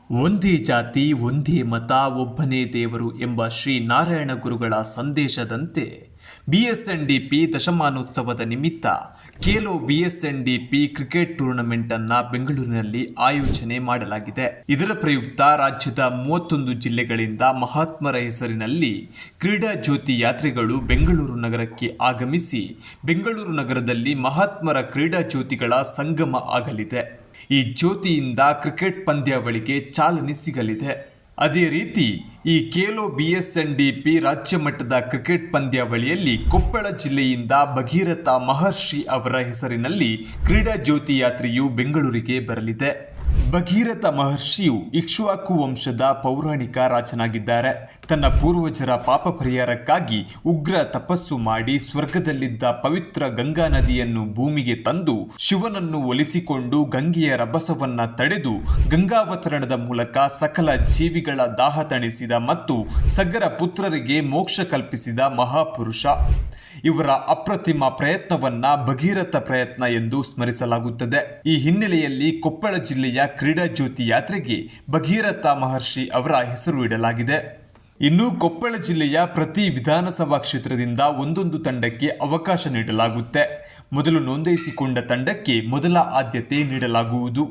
ಒಂದೇ ಜಾತಿ ಒಂದೇ ಮತ ಒಬ್ಬನೇ ದೇವರು ಎಂಬ ಶ್ರೀ ನಾರಾಯಣ ಗುರುಗಳ ಸಂದೇಶದಂತೆ ಬಿಎಸ್ಎನ್ಡಿಪಿ ದಶಮಾನೋತ್ಸವದ ನಿಮಿತ್ತ ಖೇಲೋ ಬಿಎಸ್ಎನ್ಡಿಪಿ ಕ್ರಿಕೆಟ್ ಟೂರ್ನಮೆಂಟ್ ಅನ್ನ ಬೆಂಗಳೂರಿನಲ್ಲಿ ಆಯೋಜನೆ ಮಾಡಲಾಗಿದೆ. ಇದರ ಪ್ರಯುಕ್ತ ರಾಜ್ಯದ 31 ಜಿಲ್ಲೆಗಳಿಂದ ಮಹಾತ್ಮರ ಹೆಸರಿನಲ್ಲಿ ಕ್ರೀಡಾ ಜ್ಯೋತಿ ಯಾತ್ರೆಗಳು ಬೆಂಗಳೂರು ನಗರಕ್ಕೆ ಆಗಮಿಸಿ ಬೆಂಗಳೂರು ನಗರದಲ್ಲಿ ಮಹಾತ್ಮರ ಕ್ರೀಡಾ ಜ್ಯೋತಿಗಳ ಸಂಗಮ ಆಗಲಿದೆ. ಈ ಜ್ಯೋತಿಯಿಂದ ಕ್ರಿಕೆಟ್ ಪಂದ್ಯಾವಳಿಗೆ ಚಾಲನೆ ಸಿಗಲಿದೆ. ಅದೇ ರೀತಿ ಈ ಖೇಲೋ ಬಿಎಸ್ಎನ್ಡಿಪಿ ರಾಜ್ಯ ಮಟ್ಟದ ಕ್ರಿಕೆಟ್ ಪಂದ್ಯಾವಳಿಯಲ್ಲಿ ಕೊಪ್ಪಳ ಜಿಲ್ಲೆಯಿಂದ ಭಗೀರಥ ಮಹರ್ಷಿ ಅವರ ಹೆಸರಿನಲ್ಲಿ ಕ್ರೀಡಾ ಜ್ಯೋತಿ ಯಾತ್ರೆಯು ಬೆಂಗಳೂರಿಗೆ ಬರಲಿದೆ. ಭಗೀರಥ ಮಹರ್ಷಿಯು ಇಕ್ಷ್ವಾಕು ವಂಶದ ಪೌರಾಣಿಕ ರಾಜನಾಗಿದ್ದಾರೆ. ತನ್ನ ಪೂರ್ವಜರ ಪಾಪ ಪರಿಹಾರಕ್ಕಾಗಿ ಉಗ್ರ ತಪಸ್ಸು ಮಾಡಿ ಸ್ವರ್ಗದಲ್ಲಿದ್ದ ಪವಿತ್ರ ಗಂಗಾ ನದಿಯನ್ನು ಭೂಮಿಗೆ ತಂದು ಶಿವನನ್ನು ಒಲಿಸಿಕೊಂಡು ಗಂಗೆಯ ರಭಸವನ್ನ ತಡೆದು ಗಂಗಾವತರಣದ ಮೂಲಕ ಸಕಲ ಜೀವಿಗಳ ದಾಹ ತಣಿಸಿದ ಮತ್ತು ಸಗರ ಪುತ್ರರಿಗೆ ಮೋಕ್ಷ ಕಲ್ಪಿಸಿದ ಮಹಾಪುರುಷ. ಇವರ ಅಪ್ರತಿಮ ಪ್ರಯತ್ನವನ್ನ ಭಗೀರಥ ಪ್ರಯತ್ನ ಎಂದು ಸ್ಮರಿಸಲಾಗುತ್ತದೆ. ಈ ಹಿನ್ನೆಲೆಯಲ್ಲಿ ಕೊಪ್ಪಳ ಜಿಲ್ಲೆಯ ಕ್ರೀಡಾ ಜ್ಯೋತಿ ಯಾತ್ರೆಗೆ ಭಗೀರಥ ಮಹರ್ಷಿ ಅವರ ಹೆಸರು ಇಡಲಾಗಿದೆ. ಇನ್ನು ಕೊಪ್ಪಳ ಜಿಲ್ಲೆಯ ಪ್ರತಿ ವಿಧಾನಸಭಾ ಕ್ಷೇತ್ರದಿಂದ ಒಂದೊಂದು ತಂಡಕ್ಕೆ ಅವಕಾಶ ನೀಡಲಾಗುತ್ತೆ. ಮೊದಲು ನೋಂದಾಯಿಸಿಕೊಂಡ ತಂಡಕ್ಕೆ ಮೊದಲ ಆದ್ಯತೆ ನೀಡಲಾಗುವುದು.